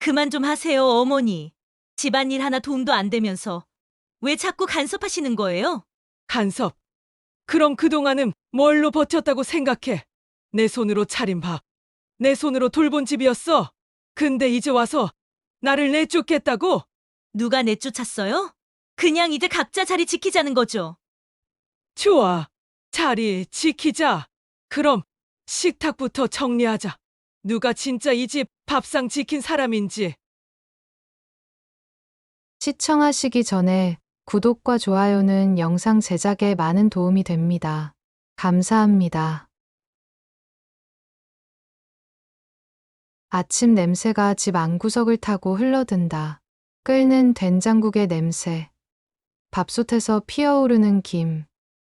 그만 좀 하세요, 어머니. 집안일 하나 도움도 안 되면서 왜 자꾸 간섭하시는 거예요? 간섭. 그럼 그동안은 뭘로 버텼다고 생각해? 내 손으로 차린 밥, 내 손으로 돌본 집이었어. 근데 이제 와서 나를 내쫓겠다고? 누가 내쫓았어요? 그냥 이제 각자 자리 지키자는 거죠. 좋아. 자리 지키자. 그럼 식탁부터 정리하자. 누가 진짜 이 집 밥상 지킨 사람인지. 시청하시기 전에 구독과 좋아요는 영상 제작에 많은 도움이 됩니다. 감사합니다. 아침 냄새가 집 안구석을 타고 흘러든다. 끓는 된장국의 냄새. 밥솥에서 피어오르는 김.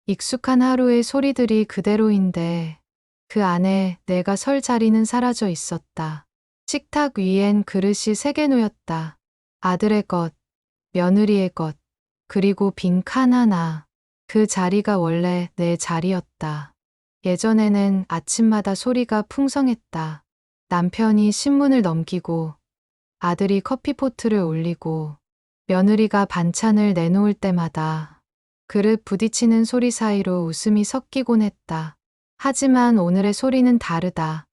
익숙한 하루의 소리들이 그대로인데 그 안에 내가 설 자리는 사라져 있었다. 식탁 위엔 그릇이 3개 놓였다. 아들의 것, 며느리의 것, 그리고 빈 칸 하나. 그 자리가 원래 내 자리였다. 예전에는 아침마다 소리가 풍성했다. 남편이 신문을 넘기고, 아들이 커피포트를 올리고, 며느리가 반찬을 내놓을 때마다 그릇 부딪히는 소리 사이로 웃음이 섞이곤 했다. 하지만 오늘의 소리는 다르다.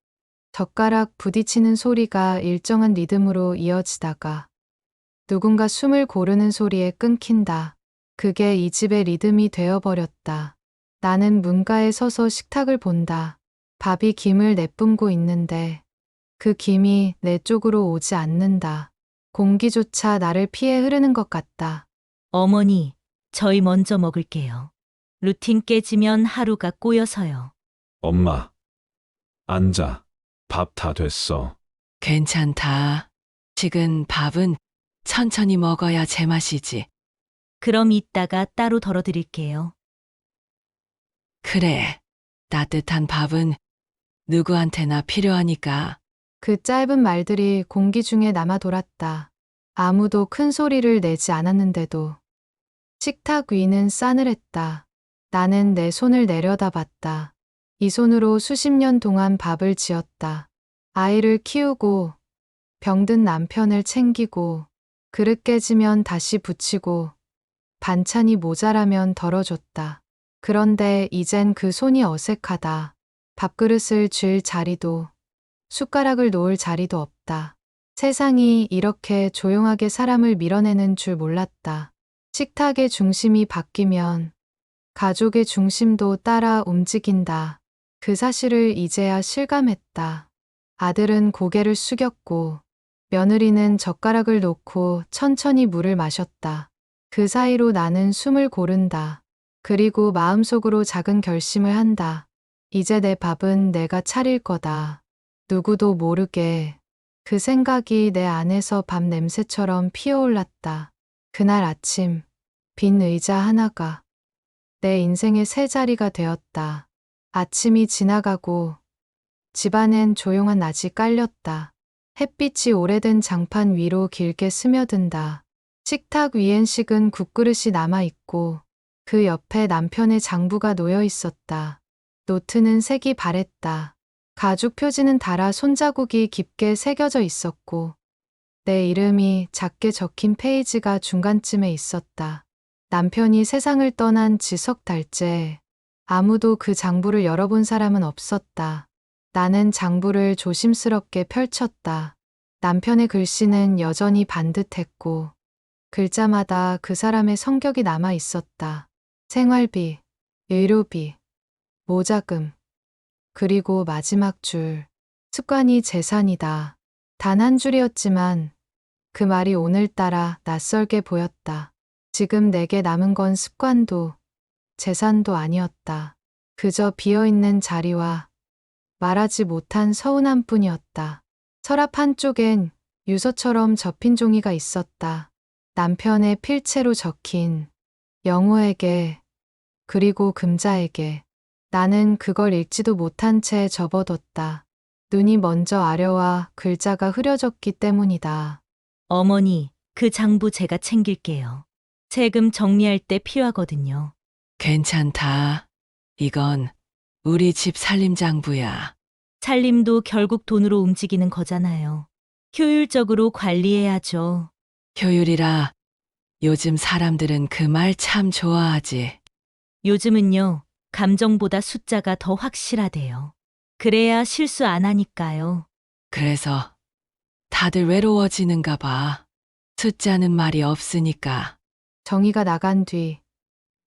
젓가락 부딪히는 소리가 일정한 리듬으로 이어지다가 누군가 숨을 고르는 소리에 끊긴다. 그게 이 집의 리듬이 되어버렸다. 나는 문가에 서서 식탁을 본다. 밥이 김을 내뿜고 있는데 그 김이 내 쪽으로 오지 않는다. 공기조차 나를 피해 흐르는 것 같다. 어머니, 저희 먼저 먹을게요. 루틴 깨지면 하루가 꼬여서요. 엄마, 앉아. 밥 다 됐어. 괜찮다. 식은 밥은 천천히 먹어야 제맛이지. 그럼 이따가 따로 덜어드릴게요. 그래. 따뜻한 밥은 누구한테나 필요하니까. 그 짧은 말들이 공기 중에 남아 돌았다. 아무도 큰 소리를 내지 않았는데도. 식탁 위는 싸늘했다. 나는 내 손을 내려다봤다. 이 손으로 수십 년 동안 밥을 지었다. 아이를 키우고, 병든 남편을 챙기고, 그릇 깨지면 다시 붙이고, 반찬이 모자라면 덜어줬다. 그런데 이젠 그 손이 어색하다. 밥그릇을 쥘 자리도, 숟가락을 놓을 자리도 없다. 세상이 이렇게 조용하게 사람을 밀어내는 줄 몰랐다. 식탁의 중심이 바뀌면 가족의 중심도 따라 움직인다. 그 사실을 이제야 실감했다. 아들은 고개를 숙였고 며느리는 젓가락을 놓고 천천히 물을 마셨다. 그 사이로 나는 숨을 고른다. 그리고 마음속으로 작은 결심을 한다. 이제 내 밥은 내가 차릴 거다. 누구도 모르게. 그 생각이 내 안에서 밥 냄새처럼 피어올랐다. 그날 아침, 빈 의자 하나가 내 인생의 새 자리가 되었다. 아침이 지나가고 집안엔 조용한 낮이 깔렸다. 햇빛이 오래된 장판 위로 길게 스며든다. 식탁 위엔 식은 국그릇이 남아있고 그 옆에 남편의 장부가 놓여 있었다. 노트는 색이 바랬다. 가죽 표지는 달아 손자국이 깊게 새겨져 있었고 내 이름이 작게 적힌 페이지가 중간쯤에 있었다. 남편이 세상을 떠난 지 석 달째 아무도 그 장부를 열어본 사람은 없었다. 나는 장부를 조심스럽게 펼쳤다. 남편의 글씨는 여전히 반듯했고 글자마다 그 사람의 성격이 남아 있었다. 생활비, 의료비, 모자금, 그리고 마지막 줄, 습관이 재산이다. 단 한 줄이었지만 그 말이 오늘따라 낯설게 보였다. 지금 내게 남은 건 습관도 재산도 아니었다. 그저 비어있는 자리와 말하지 못한 서운함 뿐이었다. 서랍 한쪽엔 유서처럼 접힌 종이가 있었다. 남편의 필체로 적힌 영호에게 그리고 금자에게. 나는 그걸 읽지도 못한 채 접어뒀다. 눈이 먼저 아려와 글자가 흐려졌기 때문이다. 어머니, 그 장부 제가 챙길게요. 세금 정리할 때 필요하거든요. 괜찮다. 이건 우리 집 살림장부야. 살림도 결국 돈으로 움직이는 거잖아요. 효율적으로 관리해야죠. 효율이라 요즘 사람들은 그 말 참 좋아하지. 요즘은요, 감정보다 숫자가 더 확실하대요. 그래야 실수 안 하니까요. 그래서 다들 외로워지는가 봐. 숫자는 말이 없으니까. 정희가 나간 뒤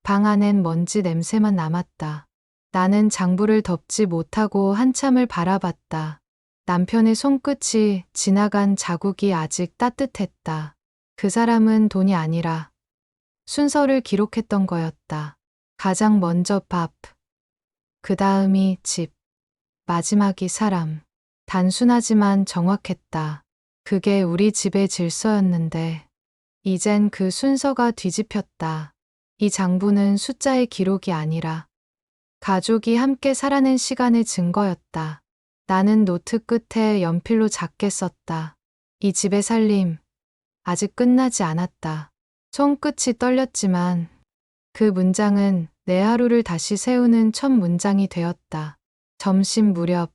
방 안엔 먼지 냄새만 남았다. 나는 장부를 덮지 못하고 한참을 바라봤다. 남편의 손끝이 지나간 자국이 아직 따뜻했다. 그 사람은 돈이 아니라 순서를 기록했던 거였다. 가장 먼저 밥, 그 다음이 집, 마지막이 사람. 단순하지만 정확했다. 그게 우리 집의 질서였는데, 이젠 그 순서가 뒤집혔다. 이 장부는 숫자의 기록이 아니라 가족이 함께 살아낸 시간의 증거였다. 나는 노트 끝에 연필로 작게 썼다. 이 집의 살림, 아직 끝나지 않았다. 손끝이 떨렸지만 그 문장은 내 하루를 다시 세우는 첫 문장이 되었다. 점심 무렵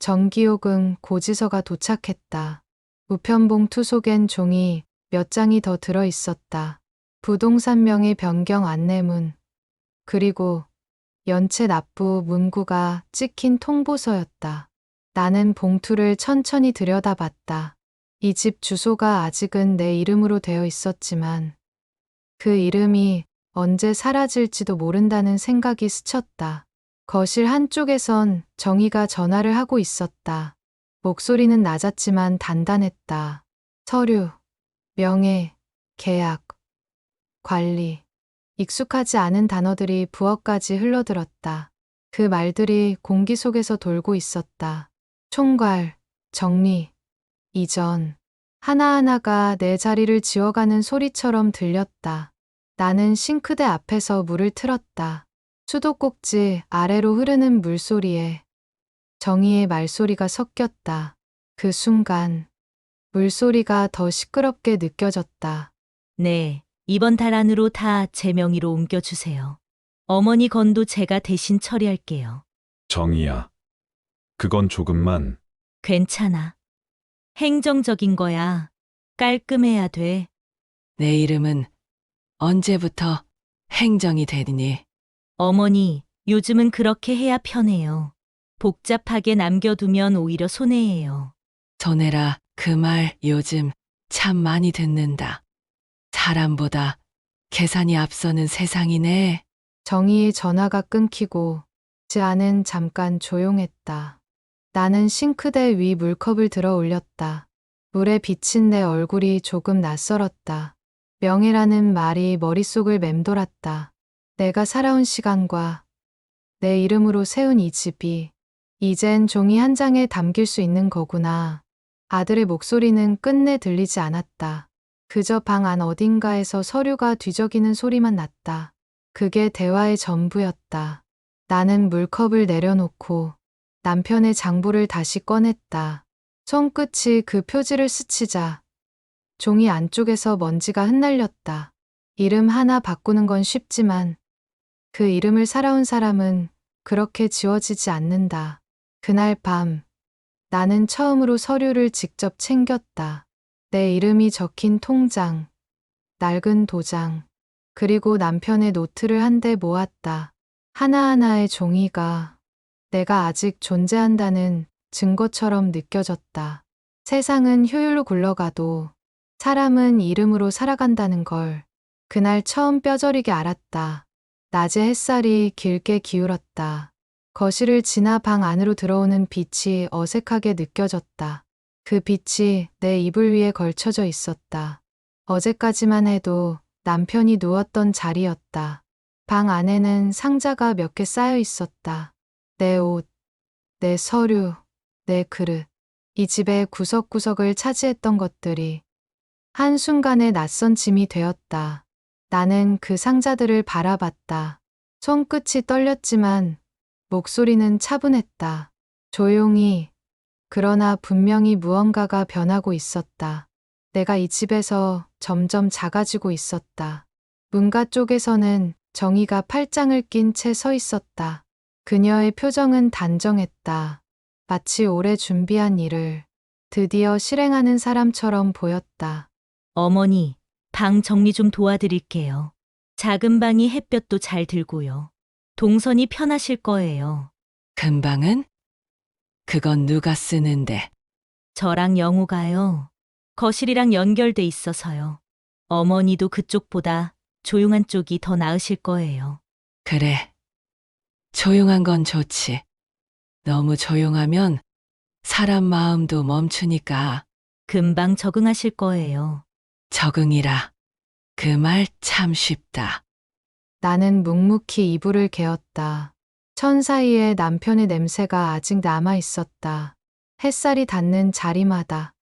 정기요금 고지서가 도착했다. 우편봉투 속엔 종이 몇 장이 더 들어 있었다. 부동산 명의 변경 안내문, 그리고 연체 납부 문구가 찍힌 통보서였다. 나는 봉투를 천천히 들여다봤다. 이 집 주소가 아직은 내 이름으로 되어 있었지만 그 이름이 언제 사라질지도 모른다는 생각이 스쳤다. 거실 한쪽에선 정희가 전화를 하고 있었다. 목소리는 낮았지만 단단했다. 서류, 명예, 계약, 관리. 익숙하지 않은 단어들이 부엌까지 흘러들었다. 그 말들이 공기 속에서 돌고 있었다. 총괄, 정리, 이전. 하나하나가 내 자리를 지워가는 소리처럼 들렸다. 나는 싱크대 앞에서 물을 틀었다. 수도꼭지 아래로 흐르는 물소리에 정희의 말소리가 섞였다. 그 순간 물소리가 더 시끄럽게 느껴졌다. 네, 이번 달 안으로 다 제 명의로 옮겨주세요. 어머니 건도 제가 대신 처리할게요. 정희야. 그건 조금만. 괜찮아. 행정적인 거야. 깔끔해야 돼. 내 이름은 언제부터 행정이 되니? 어머니, 요즘은 그렇게 해야 편해요. 복잡하게 남겨두면 오히려 손해예요. 손해라 그 말 요즘 참 많이 듣는다. 사람보다 계산이 앞서는 세상이네. 정희의 전화가 끊기고 제 안은 잠깐 조용했다. 나는 싱크대 위 물컵을 들어 올렸다. 물에 비친 내 얼굴이 조금 낯설었다. 명예라는 말이 머릿속을 맴돌았다. 내가 살아온 시간과 내 이름으로 세운 이 집이 이젠 종이 한 장에 담길 수 있는 거구나. 아들의 목소리는 끝내 들리지 않았다. 그저 방 안 어딘가에서 서류가 뒤적이는 소리만 났다. 그게 대화의 전부였다. 나는 물컵을 내려놓고 남편의 장부를 다시 꺼냈다. 손끝이 그 표지를 스치자 종이 안쪽에서 먼지가 흩날렸다. 이름 하나 바꾸는 건 쉽지만 그 이름을 살아온 사람은 그렇게 지워지지 않는다. 그날 밤 나는 처음으로 서류를 직접 챙겼다. 내 이름이 적힌 통장, 낡은 도장, 그리고 남편의 노트를 한데 모았다. 하나하나의 종이가 내가 아직 존재한다는 증거처럼 느껴졌다. 세상은 효율로 굴러가도 사람은 이름으로 살아간다는 걸 그날 처음 뼈저리게 알았다. 낮의 햇살이 길게 기울었다. 거실을 지나 방 안으로 들어오는 빛이 어색하게 느껴졌다. 그 빛이 내 이불 위에 걸쳐져 있었다. 어제까지만 해도 남편이 누웠던 자리였다. 방 안에는 상자가 몇 개 쌓여 있었다. 내 옷, 내 서류, 내 그릇. 이 집의 구석구석을 차지했던 것들이 한순간에 낯선 짐이 되었다. 나는 그 상자들을 바라봤다. 손끝이 떨렸지만 목소리는 차분했다. 조용히, 그러나 분명히 무언가가 변하고 있었다. 내가 이 집에서 점점 작아지고 있었다. 문가 쪽에서는 정희가 팔짱을 낀 채 서 있었다. 그녀의 표정은 단정했다. 마치 오래 준비한 일을 드디어 실행하는 사람처럼 보였다. 어머니, 방 정리 좀 도와드릴게요. 작은 방이 햇볕도 잘 들고요. 동선이 편하실 거예요. 금방은? 그건 누가 쓰는데? 저랑 영우가요. 거실이랑 연결돼 있어서요. 어머니도 그쪽보다 조용한 쪽이 더 나으실 거예요. 그래. 조용한 건 좋지. 너무 조용하면 사람 마음도 멈추니까 금방 적응하실 거예요. 적응이라. 그 말 참 쉽다. 나는 묵묵히 이불을 개었다. 천 사이에 남편의 냄새가 아직 남아 있었다. 햇살이 닿는 자리마다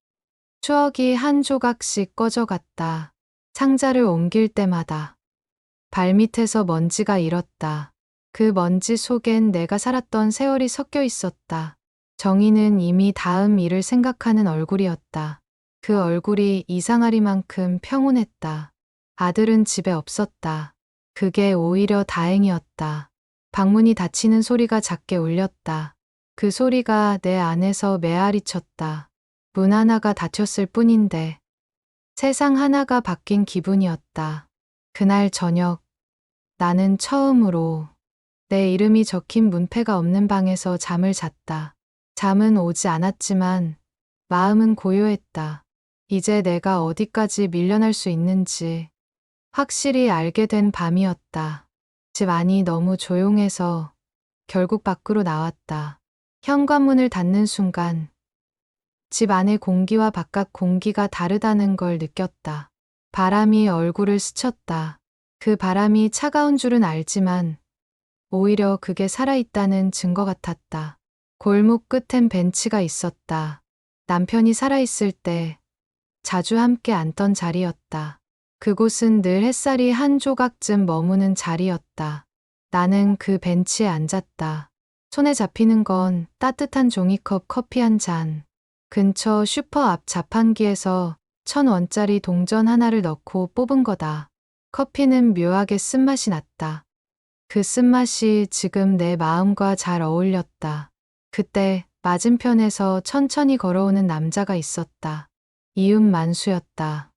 추억이 한 조각씩 꺼져갔다. 상자를 옮길 때마다 발밑에서 먼지가 일었다. 그 먼지 속엔 내가 살았던 세월이 섞여 있었다. 정희는 이미 다음 일을 생각하는 얼굴이었다. 그 얼굴이 이상하리만큼 평온했다. 아들은 집에 없었다. 그게 오히려 다행이었다. 방문이 닫히는 소리가 작게 울렸다. 그 소리가 내 안에서 메아리 쳤다. 문 하나가 닫혔을 뿐인데 세상 하나가 바뀐 기분이었다. 그날 저녁 나는 처음으로 내 이름이 적힌 문패가 없는 방에서 잠을 잤다. 잠은 오지 않았지만 마음은 고요했다. 이제 내가 어디까지 밀려날 수 있는지 확실히 알게 된 밤이었다. 집 안이 너무 조용해서 결국 밖으로 나왔다. 현관문을 닫는 순간 집 안의 공기와 바깥 공기가 다르다는 걸 느꼈다. 바람이 얼굴을 스쳤다. 그 바람이 차가운 줄은 알지만 오히려 그게 살아있다는 증거 같았다. 골목 끝엔 벤치가 있었다. 남편이 살아있을 때 자주 함께 앉던 자리였다. 그곳은 늘 햇살이 한 조각쯤 머무는 자리였다. 나는 그 벤치에 앉았다. 손에 잡히는 건 따뜻한 종이컵 커피 한 잔. 근처 슈퍼 앞 자판기에서 1,000원짜리 동전 하나를 넣고 뽑은 거다. 커피는 묘하게 쓴맛이 났다. 그 쓴맛이 지금 내 마음과 잘 어울렸다. 그때 맞은편에서 천천히 걸어오는 남자가 있었다. 이웃 만수였다.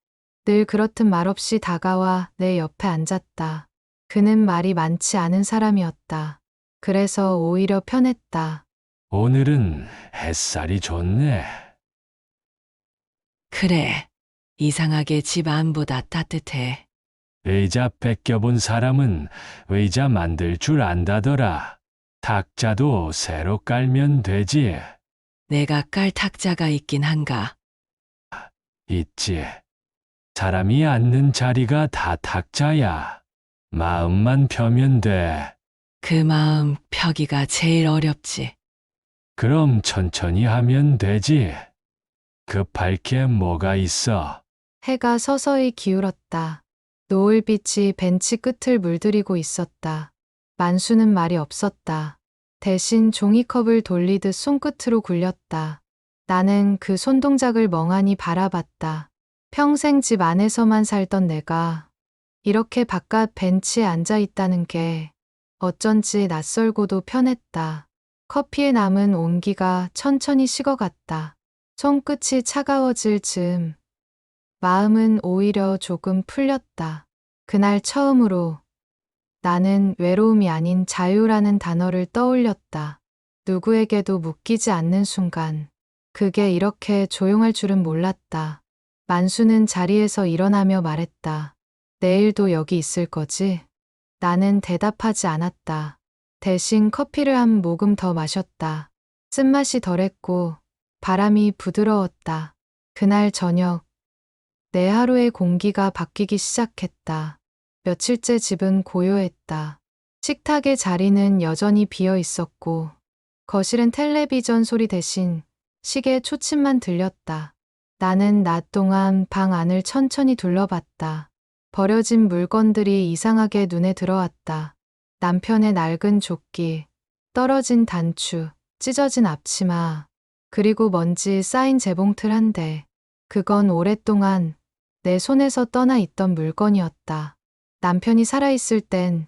늘 그렇듯 말없이 다가와 내 옆에 앉았다. 그는 말이 많지 않은 사람이었다. 그래서 오히려 편했다. 오늘은 햇살이 좋네. 그래. 이상하게 집 안보다 따뜻해. 의자 뺏겨본 사람은 의자 만들 줄 안다더라. 탁자도 새로 깔면 되지. 내가 깔 탁자가 있긴 한가. 있지. 사람이 앉는 자리가 다 탁자야. 마음만 펴면 돼. 그 마음 펴기가 제일 어렵지. 그럼 천천히 하면 되지. 급할 게 뭐가 있어. 해가 서서히 기울었다. 노을빛이 벤치 끝을 물들이고 있었다. 만수는 말이 없었다. 대신 종이컵을 돌리듯 손끝으로 굴렸다. 나는 그 손동작을 멍하니 바라봤다. 평생 집 안에서만 살던 내가 이렇게 바깥 벤치에 앉아 있다는 게 어쩐지 낯설고도 편했다. 커피에 남은 온기가 천천히 식어갔다. 손끝이 차가워질 즈음 마음은 오히려 조금 풀렸다. 그날 처음으로 나는 외로움이 아닌 자유라는 단어를 떠올렸다. 누구에게도 묶이지 않는 순간 그게 이렇게 조용할 줄은 몰랐다. 만수는 자리에서 일어나며 말했다. 내일도 여기 있을 거지? 나는 대답하지 않았다. 대신 커피를 한 모금 더 마셨다. 쓴맛이 덜했고 바람이 부드러웠다. 그날 저녁 내 하루의 공기가 바뀌기 시작했다. 며칠째 집은 고요했다. 식탁의 자리는 여전히 비어 있었고 거실은 텔레비전 소리 대신 시계 초침만 들렸다. 나는 낮 동안 방 안을 천천히 둘러봤다. 버려진 물건들이 이상하게 눈에 들어왔다. 남편의 낡은 조끼, 떨어진 단추, 찢어진 앞치마, 그리고 먼지 쌓인 재봉틀 한 대. 그건 오랫동안 내 손에서 떠나 있던 물건이었다. 남편이 살아있을 땐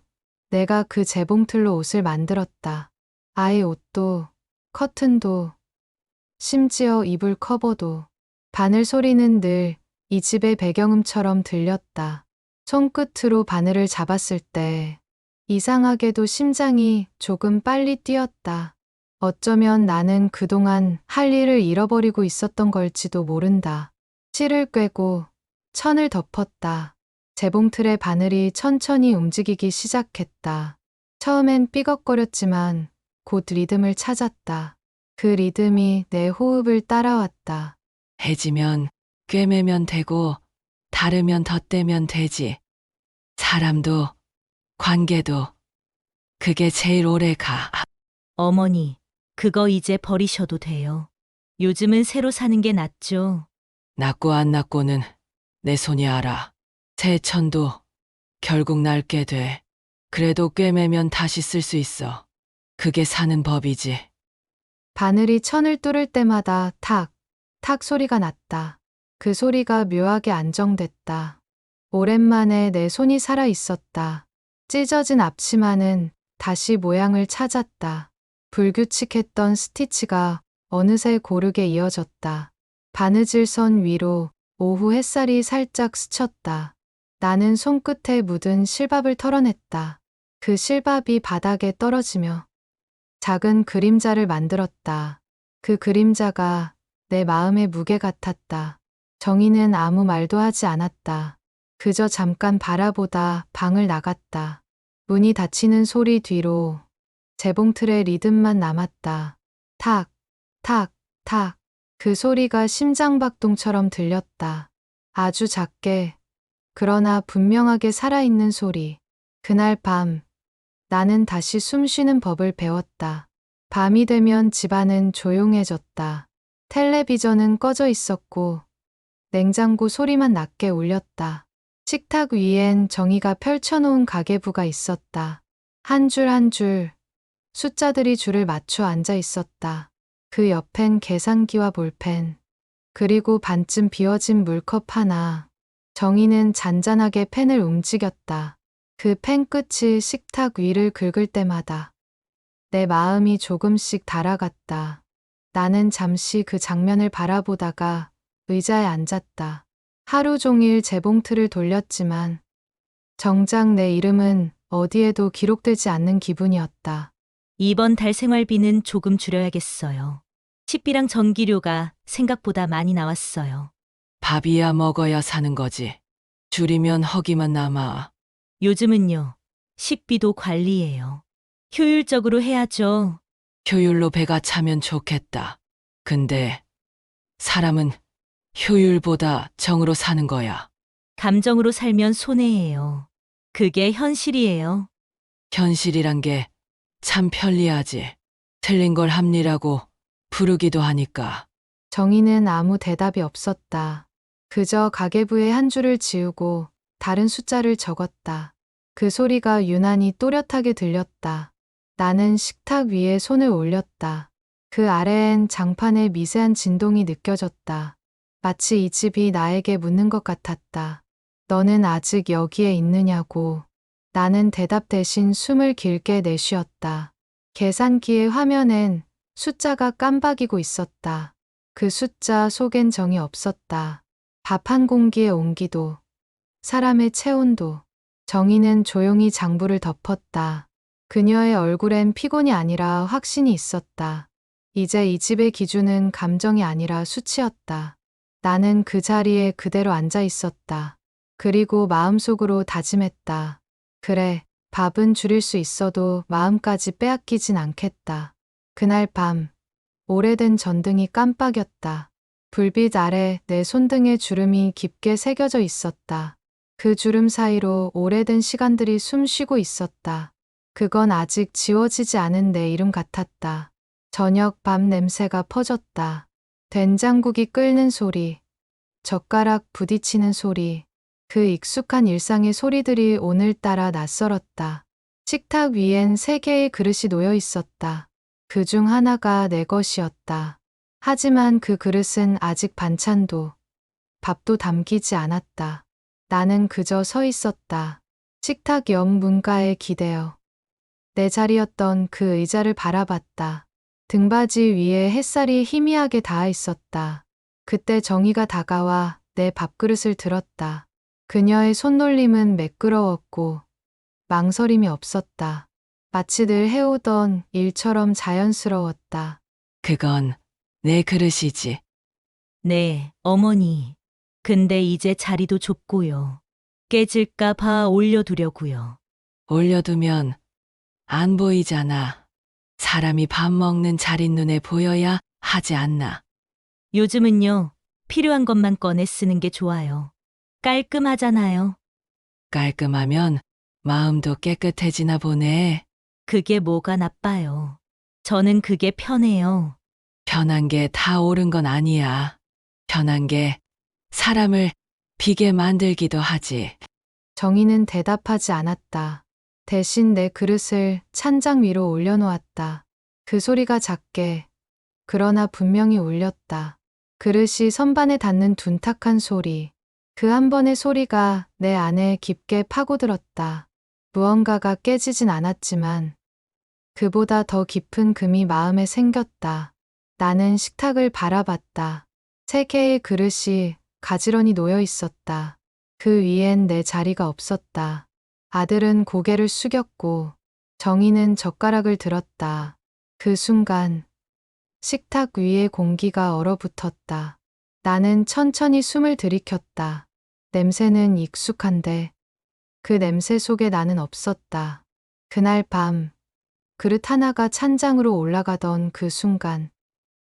내가 그 재봉틀로 옷을 만들었다. 아이 옷도, 커튼도, 심지어 이불 커버도. 바늘 소리는 늘 이 집의 배경음처럼 들렸다. 손끝으로 바늘을 잡았을 때 이상하게도 심장이 조금 빨리 뛰었다. 어쩌면 나는 그동안 할 일을 잃어버리고 있었던 걸지도 모른다. 실을 꿰고 천을 덮었다. 재봉틀의 바늘이 천천히 움직이기 시작했다. 처음엔 삐걱거렸지만 곧 리듬을 찾았다. 그 리듬이 내 호흡을 따라왔다. 해지면 꿰매면 되고 다르면 덧대면 되지. 사람도 관계도 그게 제일 오래 가. 어머니, 그거 이제 버리셔도 돼요. 요즘은 새로 사는 게 낫죠. 낫고 안 낫고는 내 손이 알아. 새 천도 결국 낡게 돼. 그래도 꿰매면 다시 쓸 수 있어. 그게 사는 법이지. 바늘이 천을 뚫을 때마다 탁, 탁 소리가 났다. 그 소리가 묘하게 안정됐다. 오랜만에 내 손이 살아 있었다. 찢어진 앞치마는 다시 모양을 찾았다. 불규칙했던 스티치가 어느새 고르게 이어졌다. 바느질 선 위로 오후 햇살이 살짝 스쳤다. 나는 손끝에 묻은 실밥을 털어냈다. 그 실밥이 바닥에 떨어지며 작은 그림자를 만들었다. 그 그림자가 내 마음의 무게 같았다. 정희는 아무 말도 하지 않았다. 그저 잠깐 바라보다 방을 나갔다. 문이 닫히는 소리 뒤로 재봉틀의 리듬만 남았다. 탁, 탁, 탁. 그 소리가 심장박동처럼 들렸다. 아주 작게, 그러나 분명하게 살아있는 소리. 그날 밤, 나는 다시 숨 쉬는 법을 배웠다. 밤이 되면 집안은 조용해졌다. 텔레비전은 꺼져 있었고, 냉장고 소리만 낮게 울렸다. 식탁 위엔 정희가 펼쳐놓은 가계부가 있었다. 한 줄 한 줄, 숫자들이 줄을 맞춰 앉아 있었다. 그 옆엔 계산기와 볼펜, 그리고 반쯤 비워진 물컵 하나. 정희는 잔잔하게 펜을 움직였다. 그 펜 끝이 식탁 위를 긁을 때마다 내 마음이 조금씩 달아갔다. 나는 잠시 그 장면을 바라보다가 의자에 앉았다. 하루 종일 재봉틀을 돌렸지만 정작 내 이름은 어디에도 기록되지 않는 기분이었다. 이번 달 생활비는 조금 줄여야겠어요. 식비랑 전기료가 생각보다 많이 나왔어요. 밥이야 먹어야 사는 거지. 줄이면 허기만 남아. 요즘은요, 식비도 관리예요. 효율적으로 해야죠. 효율로 배가 차면 좋겠다. 근데 사람은 효율보다 정으로 사는 거야. 감정으로 살면 손해예요. 그게 현실이에요. 현실이란 게 참 편리하지. 틀린 걸 합리라고 부르기도 하니까. 정희는 아무 대답이 없었다. 그저 가계부의 한 줄을 지우고 다른 숫자를 적었다. 그 소리가 유난히 또렷하게 들렸다. 나는 식탁 위에 손을 올렸다. 그 아래엔 장판의 미세한 진동이 느껴졌다. 마치 이 집이 나에게 묻는 것 같았다. 너는 아직 여기에 있느냐고. 나는 대답 대신 숨을 길게 내쉬었다. 계산기의 화면엔 숫자가 깜박이고 있었다. 그 숫자 속엔 정이 없었다. 밥 한 공기의 온기도, 사람의 체온도. 정희는 조용히 장부를 덮었다. 그녀의 얼굴엔 피곤이 아니라 확신이 있었다. 이제 이 집의 기준은 감정이 아니라 수치였다. 나는 그 자리에 그대로 앉아 있었다. 그리고 마음속으로 다짐했다. 그래, 밥은 줄일 수 있어도 마음까지 빼앗기진 않겠다. 그날 밤, 오래된 전등이 깜빡였다. 불빛 아래 내 손등에 주름이 깊게 새겨져 있었다. 그 주름 사이로 오래된 시간들이 숨 쉬고 있었다. 그건 아직 지워지지 않은 내 이름 같았다. 저녁 밥 냄새가 퍼졌다. 된장국이 끓는 소리, 젓가락 부딪히는 소리, 그 익숙한 일상의 소리들이 오늘따라 낯설었다. 식탁 위엔 3개의 그릇이 놓여 있었다. 그 중 하나가 내 것이었다. 하지만 그 그릇은 아직 반찬도, 밥도 담기지 않았다. 나는 그저 서 있었다. 식탁 옆 문가에 기대어 내 자리였던 그 의자를 바라봤다. 등받이 위에 햇살이 희미하게 닿아 있었다. 그때 정희가 다가와 내 밥그릇을 들었다. 그녀의 손놀림은 매끄러웠고 망설임이 없었다. 마치 늘 해오던 일처럼 자연스러웠다. 그건 내 그릇이지. 네, 어머니. 근데 이제 자리도 좁고요. 깨질까 봐 올려두려고요. 올려두면 안 보이잖아. 사람이 밥 먹는 자리 눈에 보여야 하지 않나. 요즘은요, 필요한 것만 꺼내 쓰는 게 좋아요. 깔끔하잖아요. 깔끔하면 마음도 깨끗해지나 보네. 그게 뭐가 나빠요. 저는 그게 편해요. 편한 게 다 옳은 건 아니야. 편한 게 사람을 비게 만들기도 하지. 정희는 대답하지 않았다. 대신 내 그릇을 찬장 위로 올려놓았다. 그 소리가 작게, 그러나 분명히 울렸다. 그릇이 선반에 닿는 둔탁한 소리. 그 한 번의 소리가 내 안에 깊게 파고들었다. 무언가가 깨지진 않았지만 그보다 더 깊은 금이 마음에 생겼다. 나는 식탁을 바라봤다. 3개의 그릇이 가지런히 놓여 있었다. 그 위엔 내 자리가 없었다. 아들은 고개를 숙였고 정희는 젓가락을 들었다. 그 순간 식탁 위에 공기가 얼어붙었다. 나는 천천히 숨을 들이켰다. 냄새는 익숙한데 그 냄새 속에 나는 없었다. 그날 밤 그릇 하나가 찬장으로 올라가던 그 순간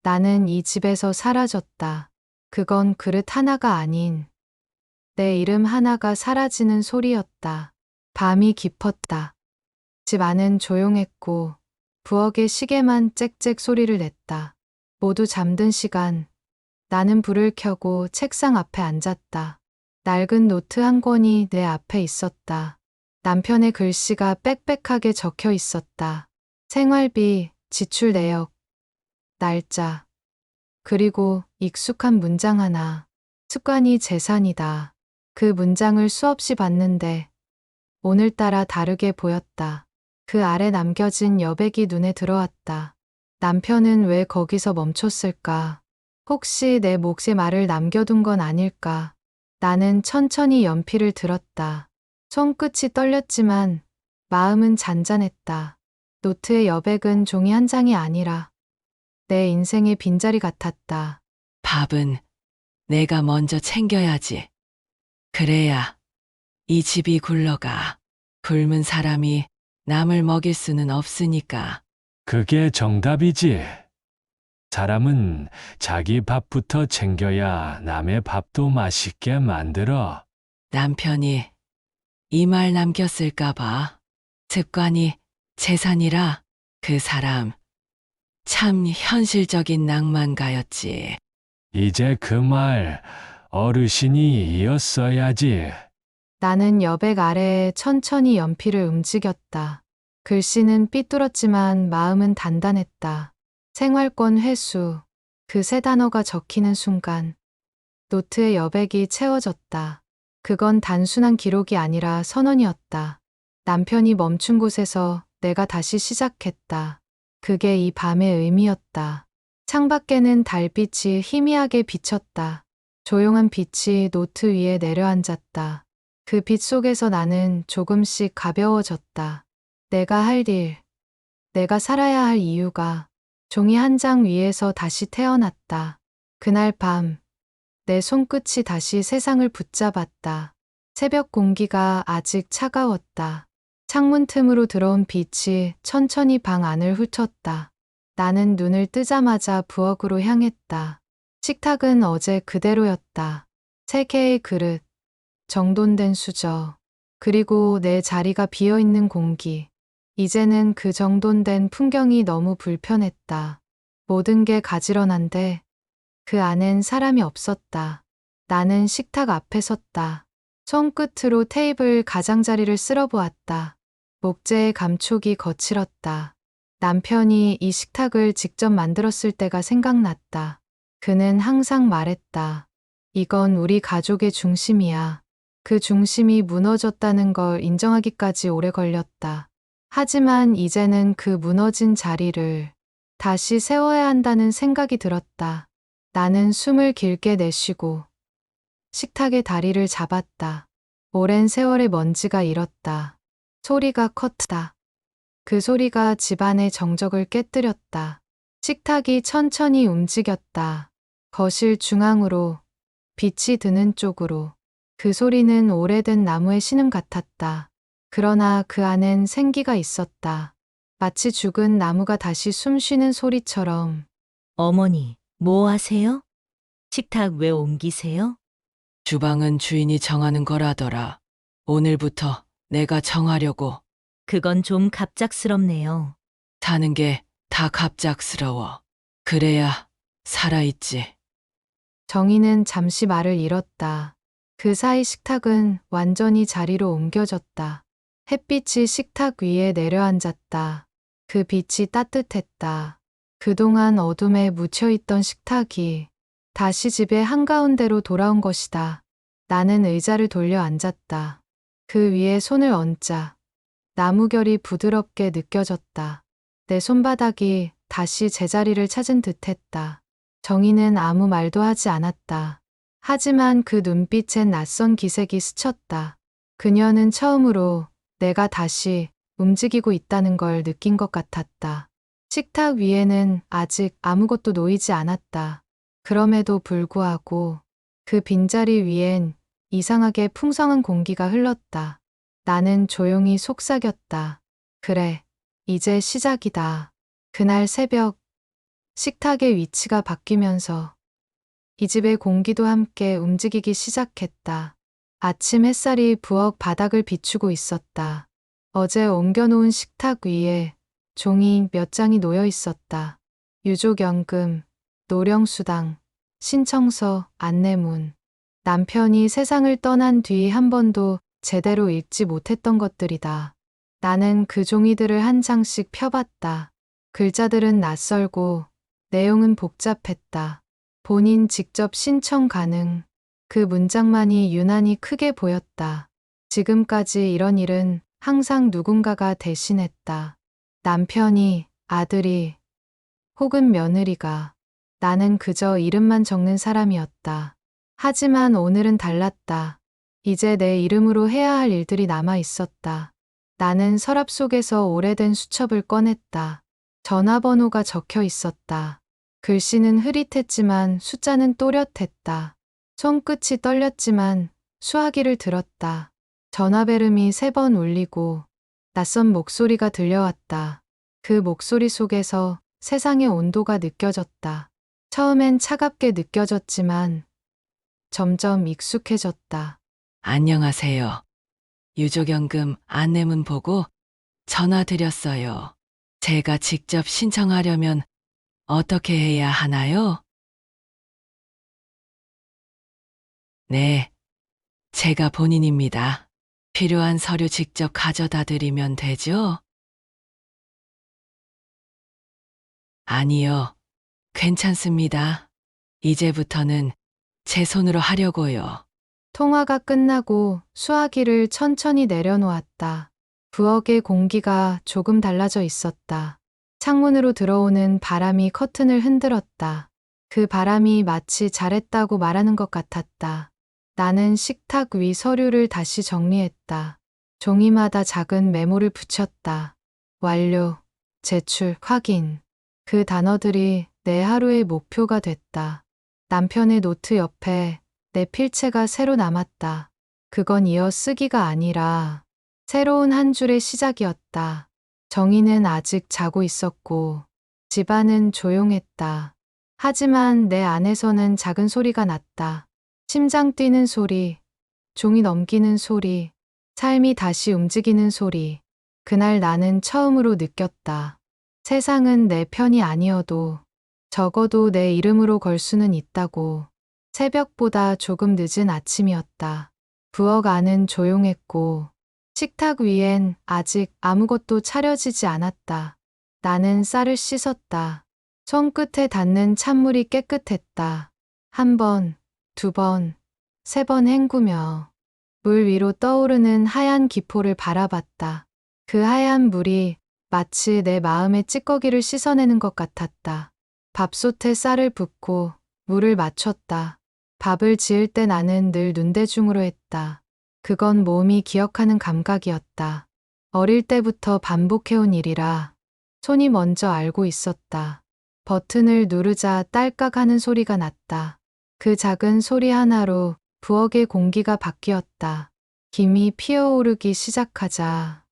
나는 이 집에서 사라졌다. 그건 그릇 하나가 아닌 내 이름 하나가 사라지는 소리였다. 밤이 깊었다. 집 안은 조용했고 부엌의 시계만 짹짹 소리를 냈다. 모두 잠든 시간 나는 불을 켜고 책상 앞에 앉았다. 낡은 노트 한 권이 내 앞에 있었다. 남편의 글씨가 빽빽하게 적혀 있었다. 생활비, 지출 내역, 날짜, 그리고 익숙한 문장 하나. 습관이 재산이다. 그 문장을 수없이 봤는데 오늘따라 다르게 보였다. 그 아래 남겨진 여백이 눈에 들어왔다. 남편은 왜 거기서 멈췄을까? 혹시 내 몫의 말을 남겨둔 건 아닐까? 나는 천천히 연필을 들었다. 손끝이 떨렸지만 마음은 잔잔했다. 노트의 여백은 종이 한 장이 아니라 내 인생의 빈자리 같았다. 밥은 내가 먼저 챙겨야지. 그래야 이 집이 굴러가. 굶은 사람이 남을 먹일 수는 없으니까. 그게 정답이지. 사람은 자기 밥부터 챙겨야 남의 밥도 맛있게 만들어. 남편이 이 말 남겼을까봐. 습관이 재산이라 그 사람 참 현실적인 낭만가였지. 이제 그 말 어르신이 이었어야지. 나는 여백 아래에 천천히 연필을 움직였다. 글씨는 삐뚤었지만 마음은 단단했다. 생활권 회수. 그 세 단어가 적히는 순간 노트의 여백이 채워졌다. 그건 단순한 기록이 아니라 선언이었다. 남편이 멈춘 곳에서 내가 다시 시작했다. 그게 이 밤의 의미였다. 창밖에는 달빛이 희미하게 비쳤다. 조용한 빛이 노트 위에 내려앉았다. 그 빛 속에서 나는 조금씩 가벼워졌다. 내가 할 일, 내가 살아야 할 이유가 종이 한 장 위에서 다시 태어났다. 그날 밤, 내 손끝이 다시 세상을 붙잡았다. 새벽 공기가 아직 차가웠다. 창문 틈으로 들어온 빛이 천천히 방 안을 훑었다. 나는 눈을 뜨자마자 부엌으로 향했다. 식탁은 어제 그대로였다. 3개의 그릇, 정돈된 수저, 그리고 내 자리가 비어있는 공기. 이제는 그 정돈된 풍경이 너무 불편했다. 모든 게 가지런한데 그 안엔 사람이 없었다. 나는 식탁 앞에 섰다. 손끝으로 테이블 가장자리를 쓸어보았다. 목재의 감촉이 거칠었다. 남편이 이 식탁을 직접 만들었을 때가 생각났다. 그는 항상 말했다. 이건 우리 가족의 중심이야. 그 중심이 무너졌다는 걸 인정하기까지 오래 걸렸다. 하지만 이제는 그 무너진 자리를 다시 세워야 한다는 생각이 들었다. 나는 숨을 길게 내쉬고 식탁에 다리를 잡았다. 오랜 세월의 먼지가 일었다. 소리가 컸다. 그 소리가 집안의 정적을 깨뜨렸다. 식탁이 천천히 움직였다. 거실 중앙으로, 빛이 드는 쪽으로. 그 소리는 오래된 나무의 신음 같았다. 그러나 그 안엔 생기가 있었다. 마치 죽은 나무가 다시 숨 쉬는 소리처럼. 어머니, 뭐 하세요? 식탁 왜 옮기세요? 주방은 주인이 정하는 거라더라. 오늘부터 내가 정하려고. 그건 좀 갑작스럽네요. 사는 게 다 갑작스러워. 그래야 살아있지. 정희는 잠시 말을 잃었다. 그 사이 식탁은 완전히 자리로 옮겨졌다. 햇빛이 식탁 위에 내려앉았다. 그 빛이 따뜻했다. 그동안 어둠에 묻혀있던 식탁이 다시 집의 한가운데로 돌아온 것이다. 나는 의자를 돌려 앉았다. 그 위에 손을 얹자 나무결이 부드럽게 느껴졌다. 내 손바닥이 다시 제자리를 찾은 듯했다. 정희는 아무 말도 하지 않았다. 하지만 그 눈빛엔 낯선 기색이 스쳤다. 그녀는 처음으로 내가 다시 움직이고 있다는 걸 느낀 것 같았다. 식탁 위에는 아직 아무것도 놓이지 않았다. 그럼에도 불구하고 그 빈자리 위엔 이상하게 풍성한 공기가 흘렀다. 나는 조용히 속삭였다. 그래, 이제 시작이다. 그날 새벽, 식탁의 위치가 바뀌면서 이 집의 공기도 함께 움직이기 시작했다. 아침 햇살이 부엌 바닥을 비추고 있었다. 어제 옮겨놓은 식탁 위에 종이 몇 장이 놓여 있었다. 유족연금, 노령수당, 신청서, 안내문. 남편이 세상을 떠난 뒤 한 번도 제대로 읽지 못했던 것들이다. 나는 그 종이들을 한 장씩 펴봤다. 글자들은 낯설고 내용은 복잡했다. 본인 직접 신청 가능. 그 문장만이 유난히 크게 보였다. 지금까지 이런 일은 항상 누군가가 대신했다. 남편이, 아들이, 혹은 며느리가. 나는 그저 이름만 적는 사람이었다. 하지만 오늘은 달랐다. 이제 내 이름으로 해야 할 일들이 남아 있었다. 나는 서랍 속에서 오래된 수첩을 꺼냈다. 전화번호가 적혀 있었다. 글씨는 흐릿했지만 숫자는 또렷했다. 손끝이 떨렸지만 수화기를 들었다. 전화벨음이 3번 울리고 낯선 목소리가 들려왔다. 그 목소리 속에서 세상의 온도가 느껴졌다. 처음엔 차갑게 느껴졌지만 점점 익숙해졌다. 안녕하세요. 유족연금 안내문 보고 전화 드렸어요. 제가 직접 신청하려면 어떻게 해야 하나요? 네, 제가 본인입니다. 필요한 서류 직접 가져다 드리면 되죠? 아니요, 괜찮습니다. 이제부터는 제 손으로 하려고요. 통화가 끝나고 수화기를 천천히 내려놓았다. 부엌의 공기가 조금 달라져 있었다. 창문으로 들어오는 바람이 커튼을 흔들었다. 그 바람이 마치 잘했다고 말하는 것 같았다. 나는 식탁 위 서류를 다시 정리했다. 종이마다 작은 메모를 붙였다. 완료, 제출, 확인. 그 단어들이 내 하루의 목표가 됐다. 남편의 노트 옆에 내 필체가 새로 남았다. 그건 이어 쓰기가 아니라 새로운 한 줄의 시작이었다. 정희는 아직 자고 있었고 집안은 조용했다. 하지만 내 안에서는 작은 소리가 났다. 심장 뛰는 소리, 종이 넘기는 소리, 삶이 다시 움직이는 소리. 그날 나는 처음으로 느꼈다. 세상은 내 편이 아니어도 적어도 내 이름으로 걸 수는 있다고. 새벽보다 조금 늦은 아침이었다. 부엌 안은 조용했고 식탁 위엔 아직 아무것도 차려지지 않았다. 나는 쌀을 씻었다. 손끝에 닿는 찬물이 깨끗했다. 1번, 2번, 3번 헹구며 물 위로 떠오르는 하얀 기포를 바라봤다. 그 하얀 물이 마치 내 마음의 찌꺼기를 씻어내는 것 같았다. 밥솥에 쌀을 붓고 물을 맞췄다. 밥을 지을 때 나는 늘 눈대중으로 했다. 그건 몸이 기억하는 감각이었다. 어릴 때부터 반복해온 일이라 손이 먼저 알고 있었다. 버튼을 누르자 딸깍 하는 소리가 났다. 그 작은 소리 하나로 부엌의 공기가 바뀌었다. 김이 피어오르기 시작하자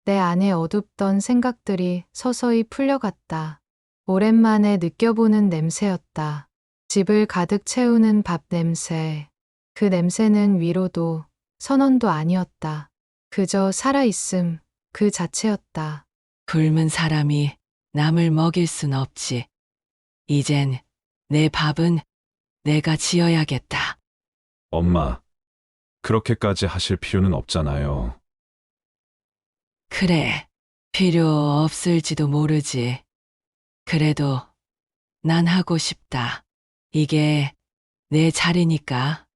내 안에 어둡던 생각들이 서서히 풀려갔다. 오랜만에 느껴보는 냄새였다. 집을 가득 채우는 밥 냄새. 그 냄새는 위로도 선언도 아니었다. 그저 살아있음 그 자체였다. 굶은 사람이 남을 먹일 순 없지. 이젠 내 밥은 내가 지어야겠다. 엄마, 그렇게까지 하실 필요는 없잖아요. 그래, 필요 없을지도 모르지. 그래도 난 하고 싶다. 이게 내 자리니까.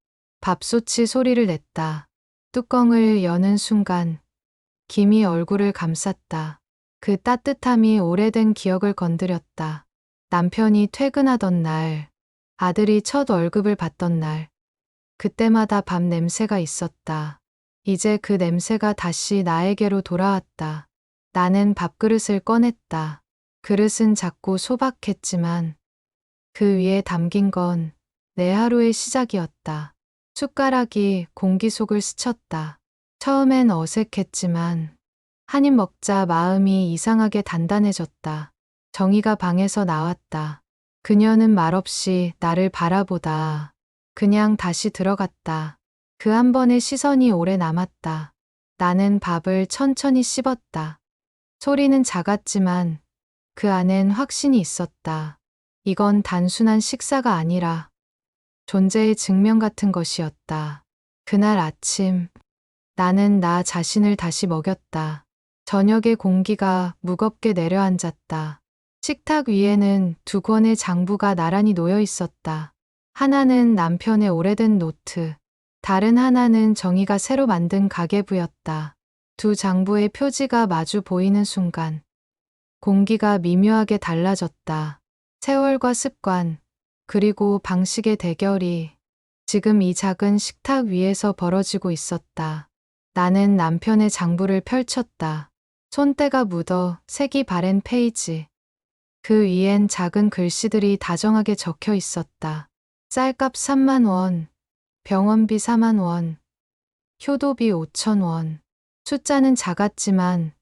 밥솥이 소리를 냈다. 뚜껑을 여는 순간 김이 얼굴을 감쌌다. 그 따뜻함이 오래된 기억을 건드렸다. 남편이 퇴근하던 날, 아들이 첫 월급을 받던 날, 그때마다 밥 냄새가 있었다. 이제 그 냄새가 다시 나에게로 돌아왔다. 나는 밥그릇을 꺼냈다. 그릇은 작고 소박했지만 그 위에 담긴 건 내 하루의 시작이었다. 숟가락이 공기 속을 스쳤다. 처음엔 어색했지만 한 입 먹자 마음이 이상하게 단단해졌다. 정희가 방에서 나왔다. 그녀는 말없이 나를 바라보다 그냥 다시 들어갔다. 그 한 번의 시선이 오래 남았다. 나는 밥을 천천히 씹었다. 소리는 작았지만 그 안엔 확신이 있었다. 이건 단순한 식사가 아니라 존재의 증명 같은 것이었다. 그날 아침 나는 나 자신을 다시 먹였다. 저녁의 공기가 무겁게 내려앉았다. 식탁 위에는 두 권의 장부가 나란히 놓여 있었다. 하나는 남편의 오래된 노트, 다른 하나는 정희가 새로 만든 가계부였다. 두 장부의 표지가 마주 보이는 순간 공기가 미묘하게 달라졌다. 세월과 습관, 그리고 방식의 대결이 지금 이 작은 식탁 위에서 벌어지고 있었다. 나는 남편의 장부를 펼쳤다. 손때가 묻어 색이 바랜 페이지. 그 위엔 작은 글씨들이 다정하게 적혀 있었다. 쌀값 3만 원, 병원비 4만 원, 효도비 5천 원. 숫자는 작았지만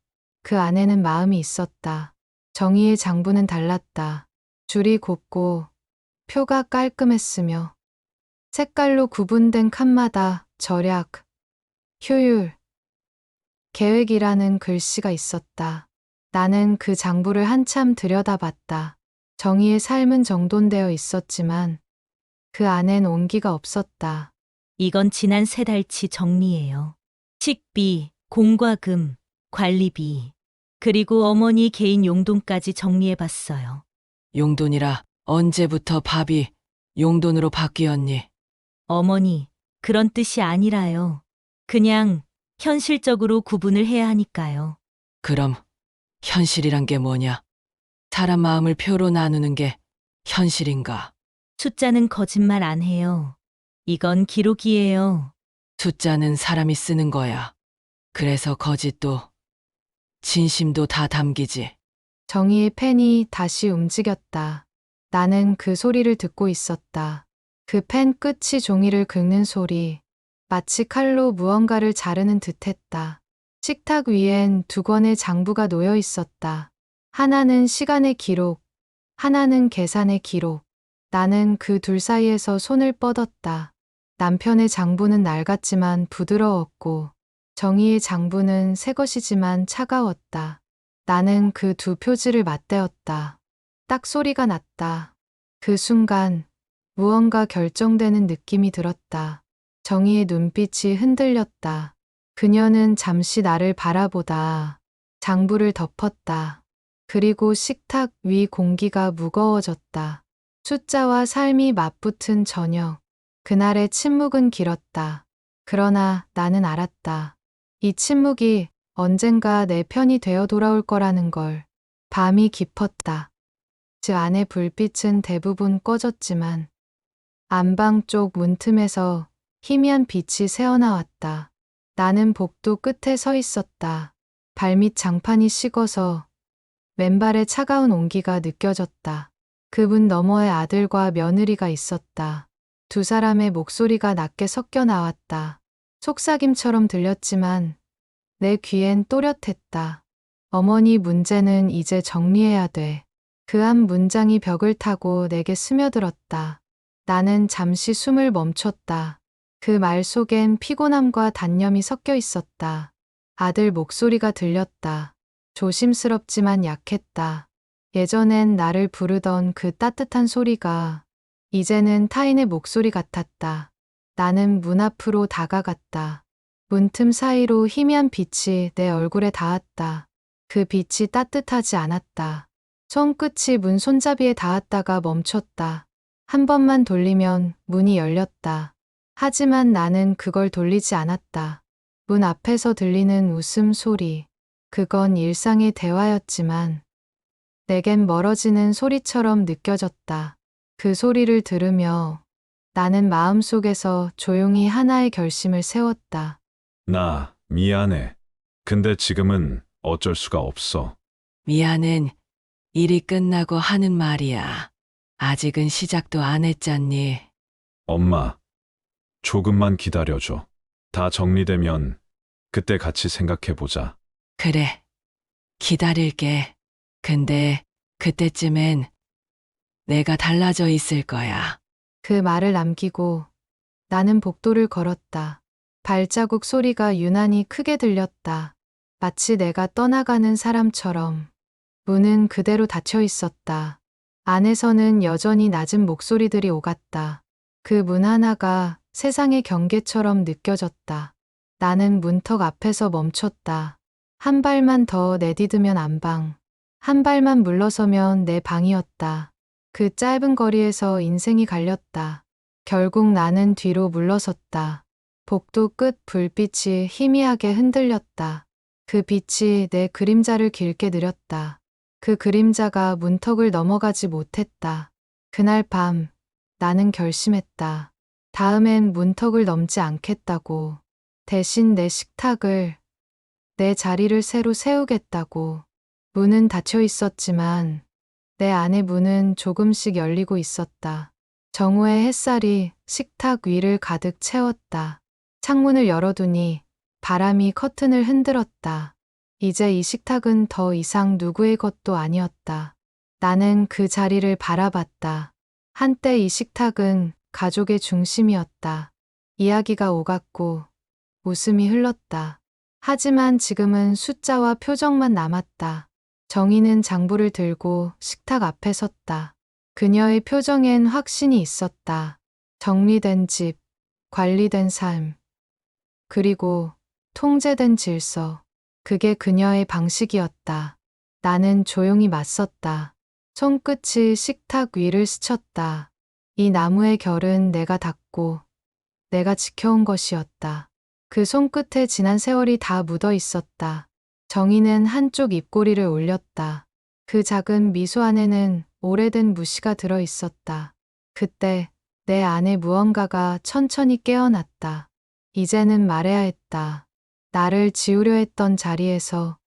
그 안에는 마음이 있었다. 정희의 장부는 달랐다. 줄이 곱고 표가 깔끔했으며 색깔로 구분된 칸마다 절약, 효율, 계획이라는 글씨가 있었다. 나는 그 장부를 한참 들여다봤다. 정희의 삶은 정돈되어 있었지만 그 안엔 온기가 없었다. 이건 지난 3달치 정리예요. 식비, 공과금, 관리비, 그리고 어머니 개인 용돈까지 정리해봤어요. 용돈이라 언제부터 밥이 용돈으로 바뀌었니? 어머니, 그런 뜻이 아니라요. 그냥 현실적으로 구분을 해야 하니까요. 그럼 현실이란 게 뭐냐? 사람 마음을 표로 나누는 게 현실인가? 숫자는 거짓말 안 해요. 이건 기록이에요. 숫자는 사람이 쓰는 거야. 그래서 거짓도 진심도 다 담기지. 정희의 펜이 다시 움직였다. 나는 그 소리를 듣고 있었다. 그 펜 끝이 종이를 긁는 소리, 마치 칼로 무언가를 자르는 듯했다. 식탁 위엔 두 권의 장부가 놓여 있었다. 하나는 시간의 기록, 하나는 계산의 기록. 나는 그 둘 사이에서 손을 뻗었다. 남편의 장부는 낡았지만 부드러웠고 정희의 장부는 새 것이지만 차가웠다. 나는 그 두 표지를 맞대었다. 딱 소리가 났다. 그 순간 무언가 결정되는 느낌이 들었다. 정희의 눈빛이 흔들렸다. 그녀는 잠시 나를 바라보다 장부를 덮었다. 그리고 식탁 위 공기가 무거워졌다. 숫자와 삶이 맞붙은 저녁. 그날의 침묵은 길었다. 그러나 나는 알았다. 이 침묵이 언젠가 내 편이 되어 돌아올 거라는 걸. 밤이 깊었다. 집 안의 불빛은 대부분 꺼졌지만 안방 쪽 문틈에서 희미한 빛이 새어나왔다. 나는 복도 끝에 서 있었다. 발밑 장판이 식어서 맨발에 차가운 온기가 느껴졌다. 그 문 너머에 아들과 며느리가 있었다. 두 사람의 목소리가 낮게 섞여 나왔다. 속삭임처럼 들렸지만 내 귀엔 또렷했다. 어머니, 문제는 이제 정리해야 돼. 그 한 문장이 벽을 타고 내게 스며들었다. 나는 잠시 숨을 멈췄다. 그 말 속엔 피곤함과 단념이 섞여 있었다. 아들 목소리가 들렸다. 조심스럽지만 약했다. 예전엔 나를 부르던 그 따뜻한 소리가 이제는 타인의 목소리 같았다. 나는 문 앞으로 다가갔다. 문틈 사이로 희미한 빛이 내 얼굴에 닿았다. 그 빛이 따뜻하지 않았다. 손끝이 문 손잡이에 닿았다가 멈췄다. 한 번만 돌리면 문이 열렸다. 하지만 나는 그걸 돌리지 않았다. 문 앞에서 들리는 웃음소리. 그건 일상의 대화였지만 내겐 멀어지는 소리처럼 느껴졌다. 그 소리를 들으며 나는 마음속에서 조용히 하나의 결심을 세웠다. 나 미안해. 근데 지금은 어쩔 수가 없어. 미안은 일이 끝나고 하는 말이야. 아직은 시작도 안 했잖니. 엄마, 조금만 기다려줘. 다 정리되면 그때 같이 생각해보자. 그래, 기다릴게. 근데 그때쯤엔 내가 달라져 있을 거야. 그 말을 남기고 나는 복도를 걸었다. 발자국 소리가 유난히 크게 들렸다. 마치 내가 떠나가는 사람처럼. 문은 그대로 닫혀 있었다. 안에서는 여전히 낮은 목소리들이 오갔다. 그 문 하나가 세상의 경계처럼 느껴졌다. 나는 문턱 앞에서 멈췄다. 한 발만 더 내디디면 안방. 한 발만 물러서면 내 방이었다. 그 짧은 거리에서 인생이 갈렸다. 결국 나는 뒤로 물러섰다. 복도 끝 불빛이 희미하게 흔들렸다. 그 빛이 내 그림자를 길게 느렸다. 그 그림자가 문턱을 넘어가지 못했다. 그날 밤 나는 결심했다. 다음엔 문턱을 넘지 않겠다고. 대신 내 식탁을, 내 자리를 새로 세우겠다고. 문은 닫혀 있었지만 내 안의 문은 조금씩 열리고 있었다. 정오의 햇살이 식탁 위를 가득 채웠다. 창문을 열어두니 바람이 커튼을 흔들었다. 이제 이 식탁은 더 이상 누구의 것도 아니었다. 나는 그 자리를 바라봤다. 한때 이 식탁은 가족의 중심이었다. 이야기가 오갔고 웃음이 흘렀다. 하지만 지금은 숫자와 표정만 남았다. 정희는 장부를 들고 식탁 앞에 섰다. 그녀의 표정엔 확신이 있었다. 정리된 집, 관리된 삶, 그리고 통제된 질서. 그게 그녀의 방식이었다. 나는 조용히 맞섰다. 손끝이 식탁 위를 스쳤다. 이 나무의 결은 내가 닦고 내가 지켜온 것이었다. 그 손끝에 지난 세월이 다 묻어 있었다. 정희는 한쪽 입꼬리를 올렸다. 그 작은 미소 안에는 오래된 무시가 들어 있었다. 그때 내 안에 무언가가 천천히 깨어났다. 이제는 말해야 했다. 나를 지우려 했던 자리에서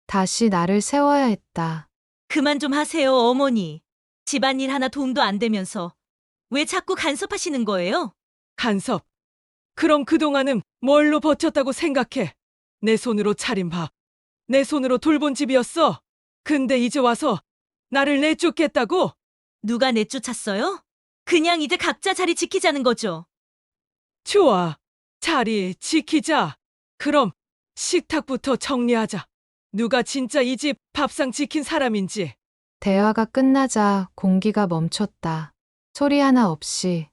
다시 나를 세워야 했다. 그만 좀 하세요, 어머니. 집안일 하나 도움도 안 되면서 왜 자꾸 간섭하시는 거예요? 간섭. 그럼 그동안은 뭘로 버텼다고 생각해? 내 손으로 차린 밥, 내 손으로 돌본 집이었어. 근데 이제 와서 나를 내쫓겠다고? 누가 내쫓았어요? 그냥 이제 각자 자리 지키자는 거죠. 좋아. 자리 지키자. 그럼 식탁부터 정리하자. 누가 진짜 이 집 밥상 지킨 사람인지. 대화가 끝나자 공기가 멈췄다. 소리 하나 없이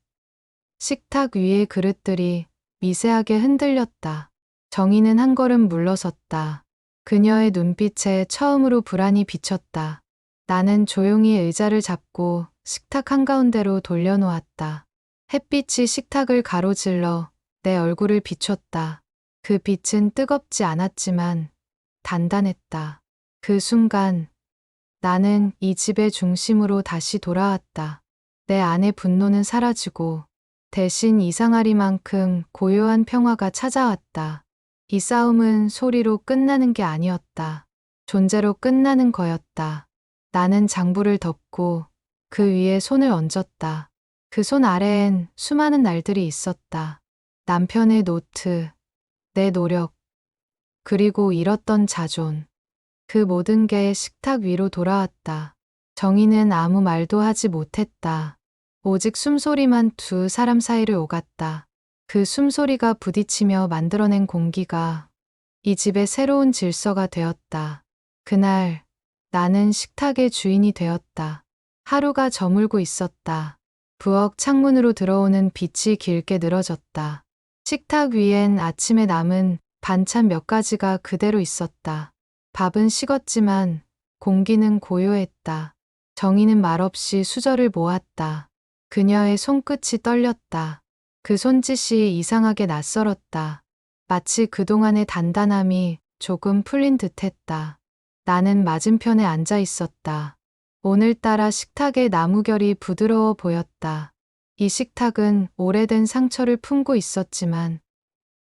식탁 위의 그릇들이 미세하게 흔들렸다. 정희는 한 걸음 물러섰다. 그녀의 눈빛에 처음으로 불안이 비쳤다. 나는 조용히 의자를 잡고 식탁 한가운데로 돌려놓았다. 햇빛이 식탁을 가로질러 내 얼굴을 비췄다. 그 빛은 뜨겁지 않았지만 단단했다. 그 순간 나는 이 집의 중심으로 다시 돌아왔다. 내 안의 분노는 사라지고 대신 이상하리만큼 고요한 평화가 찾아왔다. 이 싸움은 소리로 끝나는 게 아니었다. 존재로 끝나는 거였다. 나는 장부를 덮고 그 위에 손을 얹었다. 그 손 아래엔 수많은 날들이 있었다. 남편의 노트, 내 노력, 그리고 잃었던 자존. 그 모든 게 식탁 위로 돌아왔다. 정희는 아무 말도 하지 못했다. 오직 숨소리만 두 사람 사이를 오갔다. 그 숨소리가 부딪히며 만들어낸 공기가 이 집의 새로운 질서가 되었다. 그날 나는 식탁의 주인이 되었다. 하루가 저물고 있었다. 부엌 창문으로 들어오는 빛이 길게 늘어졌다. 식탁 위엔 아침에 남은 반찬 몇 가지가 그대로 있었다. 밥은 식었지만 공기는 고요했다. 정희는 말없이 수저를 모았다. 그녀의 손끝이 떨렸다. 그 손짓이 이상하게 낯설었다. 마치 그동안의 단단함이 조금 풀린 듯했다. 나는 맞은편에 앉아 있었다. 오늘따라 식탁의 나무결이 부드러워 보였다. 이 식탁은 오래된 상처를 품고 있었지만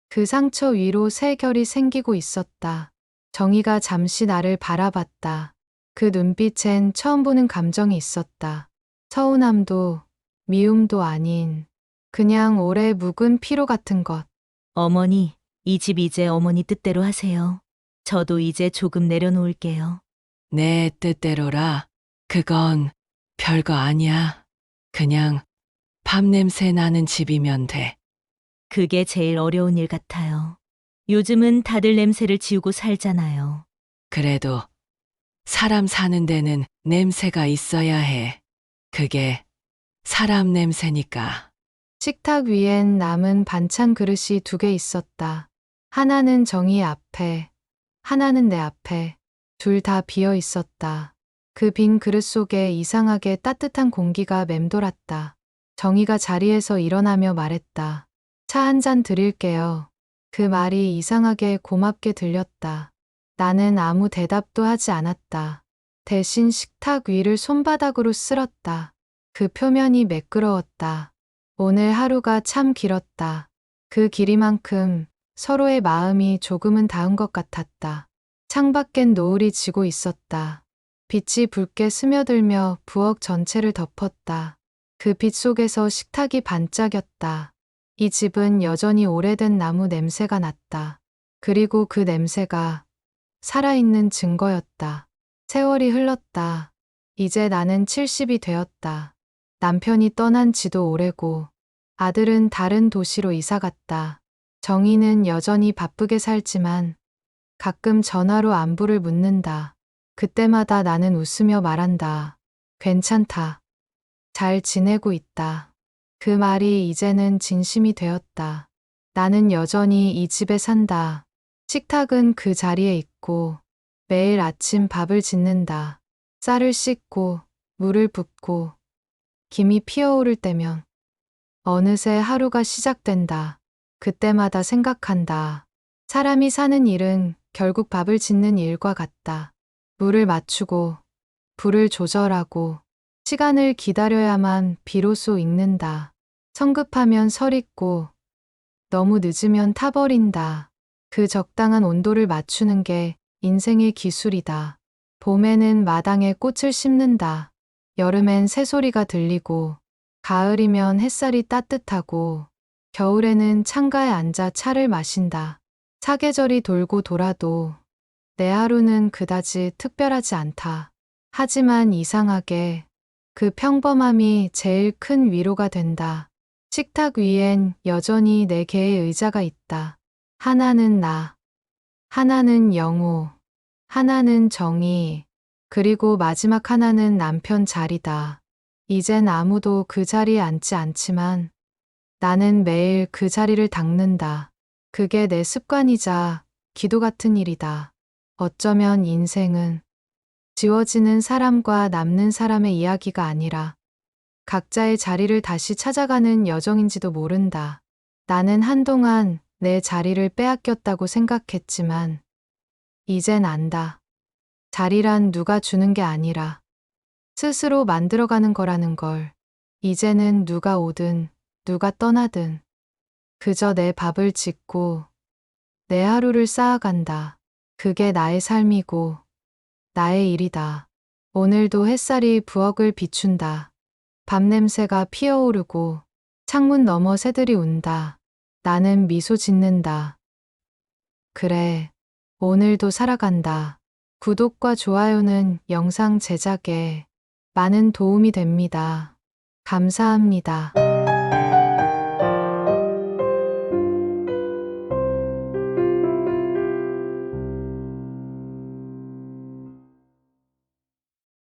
그 상처 위로 새 결이 생기고 있었다. 정희가 잠시 나를 바라봤다. 그 눈빛엔 처음 보는 감정이 있었다. 서운함도 미움도 아닌 그냥 오래 묵은 피로 같은 것. 어머니, 이 집 이제 어머니 뜻대로 하세요. 저도 이제 조금 내려놓을게요. 내 뜻대로라. 그건 별거 아니야. 그냥 밥 냄새 나는 집이면 돼. 그게 제일 어려운 일 같아요. 요즘은 다들 냄새를 지우고 살잖아요. 그래도 사람 사는 데는 냄새가 있어야 해. 그게 사람 냄새니까. 식탁 위엔 남은 반찬 그릇이 2개 있었다. 하나는 정희 앞에, 하나는 내 앞에. 둘 다 비어 있었다. 그 빈 그릇 속에 이상하게 따뜻한 공기가 맴돌았다. 정희가 자리에서 일어나며 말했다. 차 한 잔 드릴게요. 그 말이 이상하게 고맙게 들렸다. 나는 아무 대답도 하지 않았다. 대신 식탁 위를 손바닥으로 쓸었다. 그 표면이 매끄러웠다. 오늘 하루가 참 길었다. 그 길이만큼 서로의 마음이 조금은 닿은 것 같았다. 창밖엔 노을이 지고 있었다. 빛이 붉게 스며들며 부엌 전체를 덮었다. 그 빛 속에서 식탁이 반짝였다. 이 집은 여전히 오래된 나무 냄새가 났다. 그리고 그 냄새가 살아있는 증거였다. 세월이 흘렀다. 이제 나는 70이 되었다. 남편이 떠난 지도 오래고 아들은 다른 도시로 이사 갔다. 정희는 여전히 바쁘게 살지만 가끔 전화로 안부를 묻는다. 그때마다 나는 웃으며 말한다. 괜찮다. 잘 지내고 있다. 그 말이 이제는 진심이 되었다. 나는 여전히 이 집에 산다. 식탁은 그 자리에 있고 매일 아침 밥을 짓는다. 쌀을 씻고 물을 붓고 김이 피어오를 때면 어느새 하루가 시작된다. 그때마다 생각한다. 사람이 사는 일은 결국 밥을 짓는 일과 같다. 물을 맞추고 불을 조절하고 시간을 기다려야만 비로소 익는다. 성급하면 설익고 너무 늦으면 타버린다. 그 적당한 온도를 맞추는 게 인생의 기술이다. 봄에는 마당에 꽃을 심는다. 여름엔 새소리가 들리고 가을이면 햇살이 따뜻하고 겨울에는 창가에 앉아 차를 마신다. 사계절이 돌고 돌아도 내 하루는 그다지 특별하지 않다. 하지만 이상하게 그 평범함이 제일 큰 위로가 된다. 식탁 위엔 여전히 4개의 의자가 있다. 하나는 나, 하나는 영호, 하나는 정희, 그리고 마지막 하나는 남편 자리다. 이젠 아무도 그 자리에 앉지 않지만 나는 매일 그 자리를 닦는다. 그게 내 습관이자 기도 같은 일이다. 어쩌면 인생은 지워지는 사람과 남는 사람의 이야기가 아니라 각자의 자리를 다시 찾아가는 여정인지도 모른다. 나는 한동안 내 자리를 빼앗겼다고 생각했지만 이젠 안다. 자리란 누가 주는 게 아니라 스스로 만들어가는 거라는 걸. 이제는 누가 오든 누가 떠나든 그저 내 밥을 짓고 내 하루를 쌓아간다. 그게 나의 삶이고 나의 일이다. 오늘도 햇살이 부엌을 비춘다. 밥 냄새가 피어오르고 창문 너머 새들이 운다. 나는 미소 짓는다. 그래, 오늘도 살아간다. 구독과 좋아요는 영상 제작에 많은 도움이 됩니다. 감사합니다.